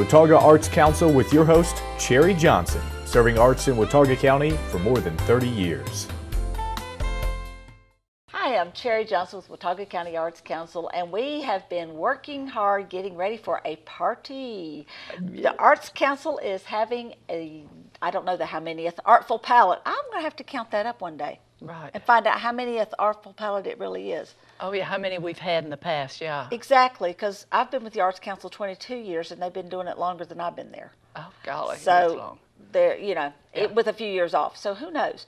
Watauga Arts Council with your host, Cherry Johnson, serving arts in Watauga County for more than 30 years. Hi, I'm Cherry Johnson with Watauga County Arts Council, and we have been working hard getting ready for a party. The Arts Council is having a, I don't know the how many, Artful Palette. I'm going to have to count that up one day. Right. And find out how many Artful Palette it really is. Oh, yeah, how many we've had in the past, yeah. Exactly, because I've been with the Arts Council 22 years, and they've been doing it longer than I've been there. Oh, golly, so that's long. They're, you know, Yeah. with a few years off, so who knows.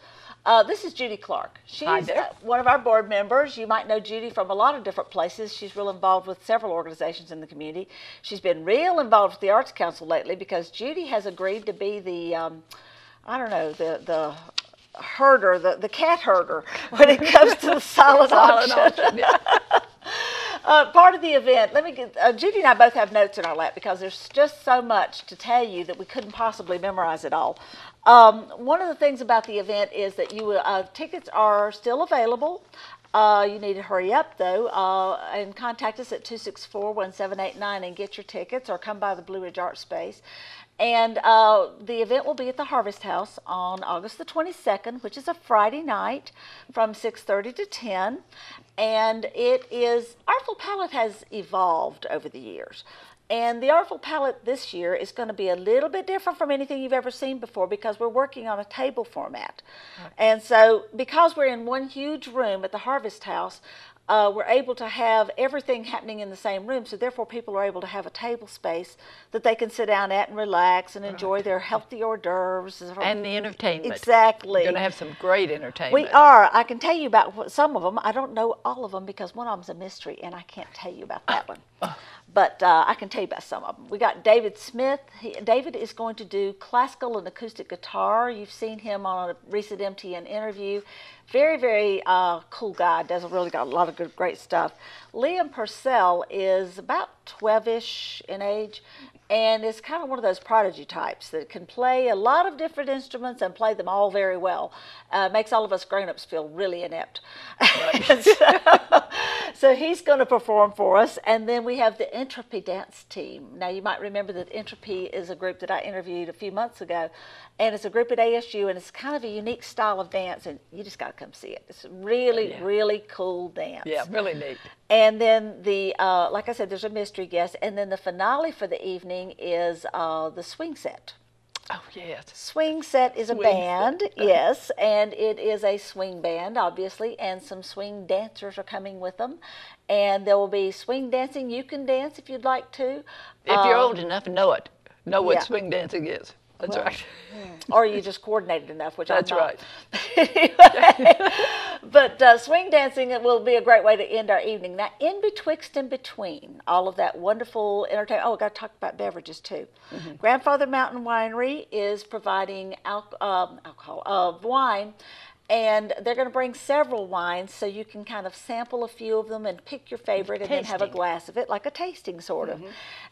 This is Judy Clark. She's Hi there. one of our board members. You might know Judy from a lot of different places. She's real involved with several organizations in the community. She's been real involved with the Arts Council lately because Judy has agreed to be the, I don't know, the herder, the cat herder when it comes to the silent auction. Yeah. Part of the event, let me get, Judy and I both have notes in our lap because there's just so much to tell you that we couldn't possibly memorize it all. One of the things about the event is that tickets are still available. You need to hurry up though and contact us at 264-1789 and get your tickets, or come by the Blue Ridge Art Space. And the event will be at the Harvest House on August the 22nd, which is a Friday night from 6:30 to 10. And it is, Artful Palette has evolved over the years. And the Artful Palette this year is going to be a little bit different from anything you've ever seen before because we're working on a table format. Right. And so because we're in one huge room at the Harvest House, we're able to have everything happening in the same room, so therefore people are able to have a table space that they can sit down at and relax and enjoy their healthy hors d'oeuvres. And the entertainment. Exactly. You're going to have some great entertainment. We are. I can tell you about some of them. I don't know all of them because one of them's a mystery, and I can't tell you about that one. But I can tell you about some of them. We got David Smith. David is going to do classical and acoustic guitar. You've seen him on a recent MTN interview. Very, very cool guy. Does really got a lot of good, great stuff. Liam Purcell is about 12-ish in age, and is kind of one of those prodigy types that can play a lot of different instruments and play them all very well. Makes all of us grown-ups feel really inept. Right. So he's going to perform for us. And then we have the Entropy Dance Team. Now, you might remember that Entropy is a group that I interviewed a few months ago. And it's a group at ASU, and it's kind of a unique style of dance, and you just got to come see it. It's a really, really cool dance. Yeah, really neat. And then like I said, there's a mystery guest. And then the finale for the evening is the Swing Set. Oh, yes. Swing Set is a band, yes, and it is a swing band, obviously, and some swing dancers are coming with them. And there will be swing dancing. You can dance if you'd like to. If you're old enough and know what swing dancing is. That's right. Or you just coordinated enough, which That's I'm not. Right. But swing dancing will be a great way to end our evening. Now, in between all of that wonderful entertainment, oh, I got to talk about beverages too. Mm-hmm. Grandfather Mountain Winery is providing wine. And they're going to bring several wines so you can kind of sample a few of them and pick your favorite and then have a glass of it, like a tasting sort of.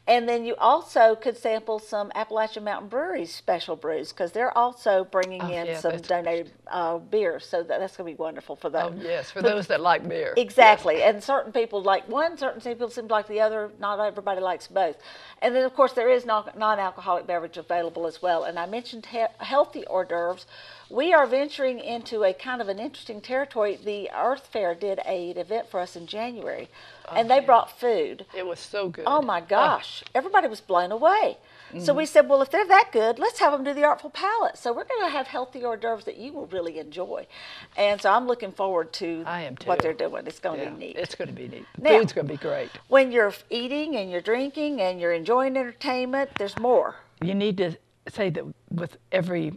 And then you also could sample some Appalachian Mountain Brewery's special brews because they're also bringing in some donated beer. So that's going to be wonderful for them. Oh, yes, for those that like beer. Exactly. Yes. And certain people like one, certain people seem to like the other. Not everybody likes both. And then, of course, there is non-alcoholic beverage available as well. And I mentioned healthy hors d'oeuvres. We are venturing into a kind of an interesting territory. The Earth Fair did an event for us in January, and they brought food. It was so good. Oh, my gosh. Everybody was blown away. So we said, well, if they're that good, let's have them do the Artful Palette. So we're going to have healthy hors d'oeuvres that you will really enjoy. And so I'm looking forward to what they're doing. It's going to be neat. It's going to be neat. The now, food's going to be great. When you're eating and you're drinking and you're enjoying entertainment, there's more. You need to say that with every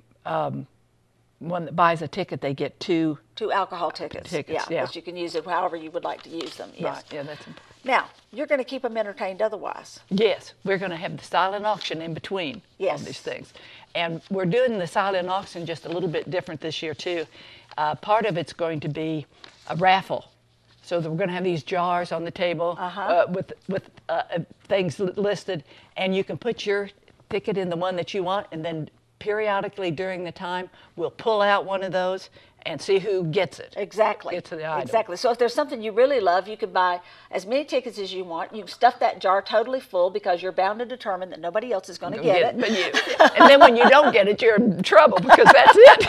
one that buys a ticket, they get two alcohol tickets. Yeah, but you can use it however you would like to use them. Yes. Right. Yeah, that's important. Now, you're going to keep them entertained otherwise. Yes, we're going to have the silent auction in between all these things. And we're doing the silent auction just a little bit different this year, too. Part of it's going to be a raffle. So that we're going to have these jars on the table with things listed, and you can put your ticket in the one that you want and then periodically during the time, we'll pull out one of those and see who gets it. Exactly. Gets the item. Exactly. So if there's something you really love, you can buy as many tickets as you want. You can stuff that jar totally full because you're bound to determine that nobody else is going to get it. But you. And then when you don't get it, you're in trouble because that's it.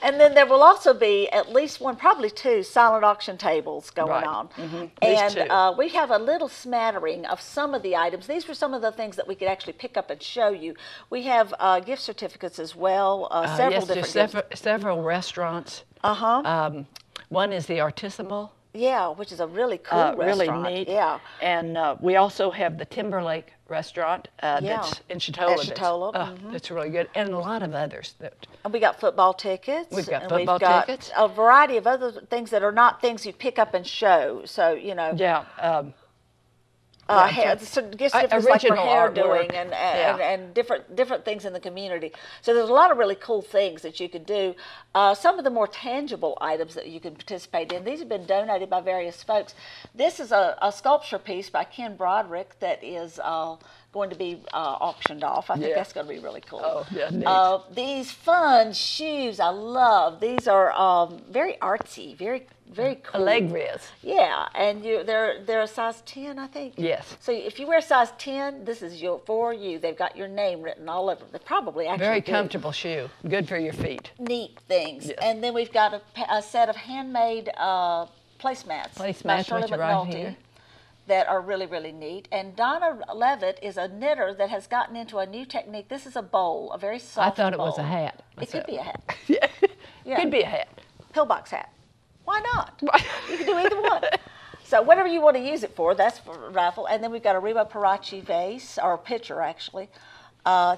And then there will also be at least one, probably two, silent auction tables going Right. on. Mm-hmm. And we have a little smattering of some of the items. These were some of the things that we could actually pick up and show you. We have gift certificates as well, several different gifts. Several restaurants. One is the Artisanal. Yeah, which is a really cool restaurant. Really neat. Yeah. And we also have the Timberlake restaurant that's in Chatola. That's really good. And a lot of others. And we got football tickets. We've got and football we've got tickets. a variety of other things that are not things you pick up and show. So, you know. Yeah. Gift certificates like for original hair artwork. doing and different things in the community. So there's a lot of really cool things that you can do. Some of the more tangible items that you can participate in, these have been donated by various folks. This is a sculpture piece by Ken Broderick that is going to be auctioned off. I think that's going to be really cool. Oh, yeah, neat. These fun shoes I love. These are very artsy, very cool. Allegrias. Yeah, and they're a size 10, I think. Yes. So if you wear a size 10, this is for you. They've got your name written all over them. They probably actually Very do. comfortable shoe. Good for your feet. Neat things. Yes. And then we've got a set of handmade placemats. Placemats, by which Shirley are right McNulty here. that are really, really neat. And Donna Levitt is a knitter that has gotten into a new technique. This is a bowl, a very soft I thought it bowl. was a hat. It could be a hat. Yeah. Could be a hat. Pillbox hat. Why not? You can do either one. So whatever you want to use it for, that's for raffle. And then we've got a Reba Parachi vase, or pitcher actually,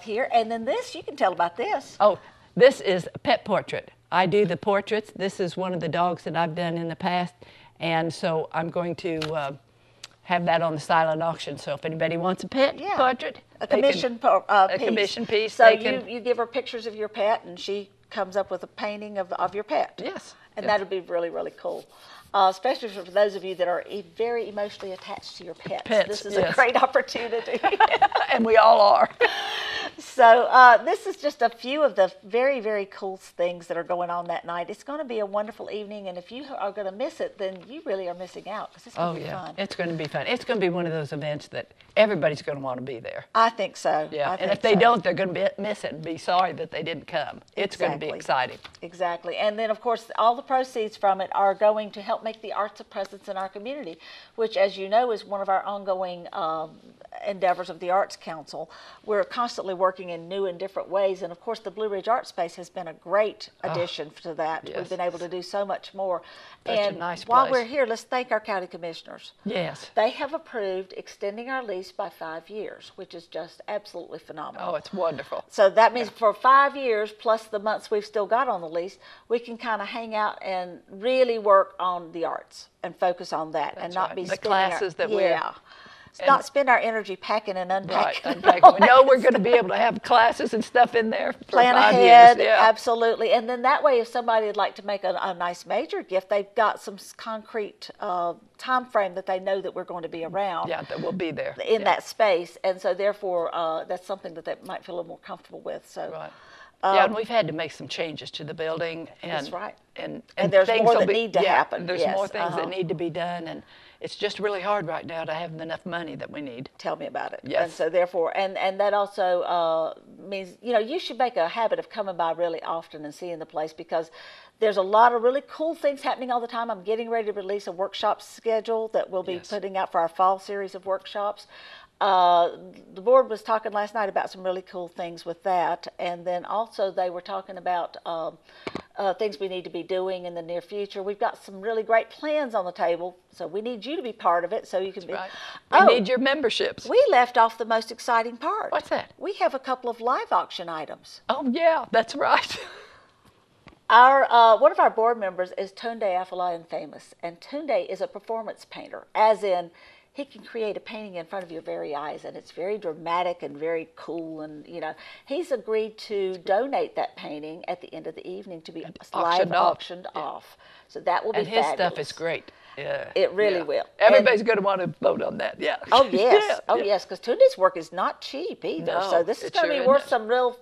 here. And then this, you can tell about this. Oh, this is a pet portrait. I do the portraits. This is one of the dogs that I've done in the past. And so I'm going to have that on the silent auction. So if anybody wants a pet portrait, a commission piece. A commission piece. So you give her pictures of your pet, and she comes up with a painting of your pet. Yes. And that would be really, really cool. Especially for those of you that are very emotionally attached to your pets. This is a great opportunity. And we all are. So this is just a few of the very, very cool things that are going on that night. It's going to be a wonderful evening, and if you are going to miss it, then you really are missing out, because it's going to be fun. It's going to be fun. It's going to be one of those events that everybody's going to want to be there. I think so. Yeah, and if they don't, they're going to miss it and be sorry that they didn't come. It's going to be exciting. Exactly. And then, of course, all the proceeds from it are going to help make the arts a presence in our community, which, as you know, is one of our ongoing endeavors of the Arts Council. We're constantly working in new and different ways, and of course the Blue Ridge Art Space has been a great addition to that. We've been able to do so much more. Such a nice while place. we're here, let's thank our county commissioners. Yes. They have approved extending our lease by 5 years, which is just absolutely phenomenal. Oh, it's wonderful. So that means for 5 years, plus the months we've still got on the lease, we can kind of hang out and really work on the arts and focus on that. That's and not right. be the spending classes that we're not spend our energy packing and unpacking. Right, unpacking. We know we're going to be able to have classes and stuff in there for Plan 5 ahead, years. Yeah. Absolutely. And then that way, if somebody would like to make a nice major gift, they've got some concrete time frame that they know that we're going to be around. Yeah, that we'll be there. In that space. And so therefore, that's something that they might feel a little more comfortable with. So. Right. Yeah, and we've had to make some changes to the building. And, that's right. And there's more that need to happen. There's more things that need to be done, and it's just really hard right now to have enough money that we need. Tell me about it. Yes. And so therefore, and that also means, you should make a habit of coming by really often and seeing the place, because there's a lot of really cool things happening all the time. I'm getting ready to release a workshop schedule that we'll be putting out for our fall series of workshops. The board was talking last night about some really cool things with that, and then also they were talking about things we need to be doing in the near future. We've got some really great plans on the table, so we need you to be part of it, so you can be. Right. We need your memberships. We left off the most exciting part. What's that? We have a couple of live auction items. Oh yeah, that's right. Our one of our board members is Tunde Afolayan Famous, and Tunde is a performance painter, as in he can create a painting in front of your very eyes, and it's very dramatic and very cool. And he's agreed to donate that painting at the end of the evening to be live auctioned off. So that will be fabulous. And his stuff is great. Yeah, it really will. Everybody's going to want to vote on that. Yeah. Oh yes, yes, because Tunde's work is not cheap either. No, so this is going to be worth some real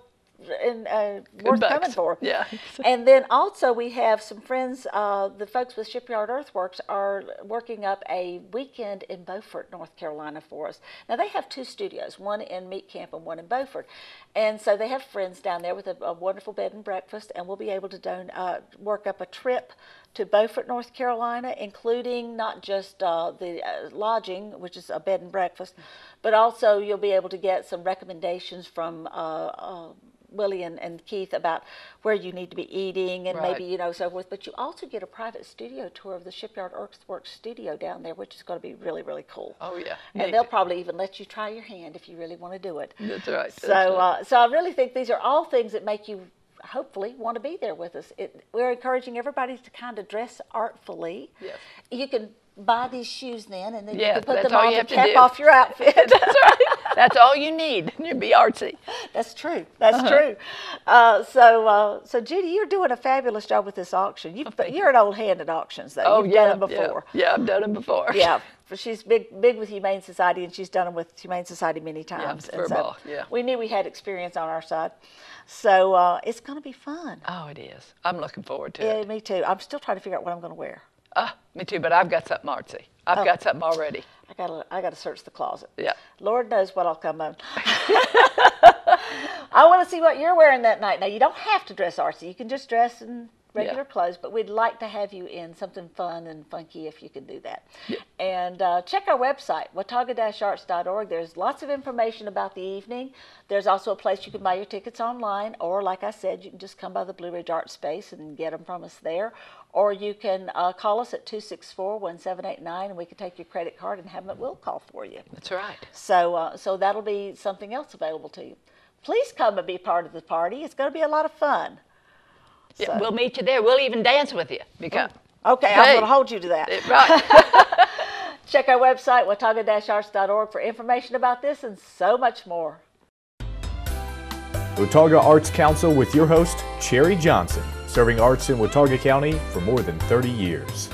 worth coming for. Yeah. And then also we have some friends, the folks with Shipyard Earthworks are working up a weekend in Beaufort, North Carolina for us. Now they have 2 studios, one in Meat Camp and one in Beaufort. And so they have friends down there with a wonderful bed and breakfast, and we'll be able to work up a trip to Beaufort, North Carolina, including not just the lodging, which is a bed and breakfast, but also you'll be able to get some recommendations from Willie and Keith about where you need to be eating and maybe, you know, so forth. But you also get a private studio tour of the Shipyard Earthworks studio down there, which is going to be really, really cool. Oh, yeah. And they'll probably even let you try your hand if you really want to do it. That's right. So I really think these are all things that make you hopefully want to be there with us. We're encouraging everybody to kind of dress artfully. Yes. You can buy these shoes then, and then you Yeah, can put that's them all on you to have to cap do. off your outfit. That's right. That's all you need. You'll be artsy. That's true. That's true. So Judy, you're doing a fabulous job with this auction. You're an old hand at auctions, though. Oh, You've yeah, done them before. Yeah, I've done them before. Yeah. She's big with Humane Society, and she's done them with Humane Society many times. Yeah, furball, yeah. We knew we had experience on our side. So it's going to be fun. Oh, it is. I'm looking forward to Yeah, it. me too. I'm still trying to figure out what I'm going to wear. Me too, but I've got something artsy. I've got something already. I got to search the closet. Yeah. Lord knows what I'll come on. I want to see what you're wearing that night. Now, you don't have to dress artsy. You can just dress in regular clothes, but we'd like to have you in something fun and funky if you can do that. Yeah. And check our website, watauga-arts.org. There's lots of information about the evening. There's also a place you can buy your tickets online, or like I said, you can just come by the Blue Ridge Art Space and get them from us there. Or you can call us at 264-1789, and we can take your credit card and have them at will call for you. That's right. So that'll be something else available to you. Please come and be part of the party. It's going to be a lot of fun. Yeah, So. we'll meet you there. We'll even dance with you. Because Okay, hey. I'm going to hold you to that. Right. Check our website, watauga-arts.org, for information about this and so much more. Watauga Arts Council with your host, Cherry Johnson, serving arts in Watauga County for more than 30 years.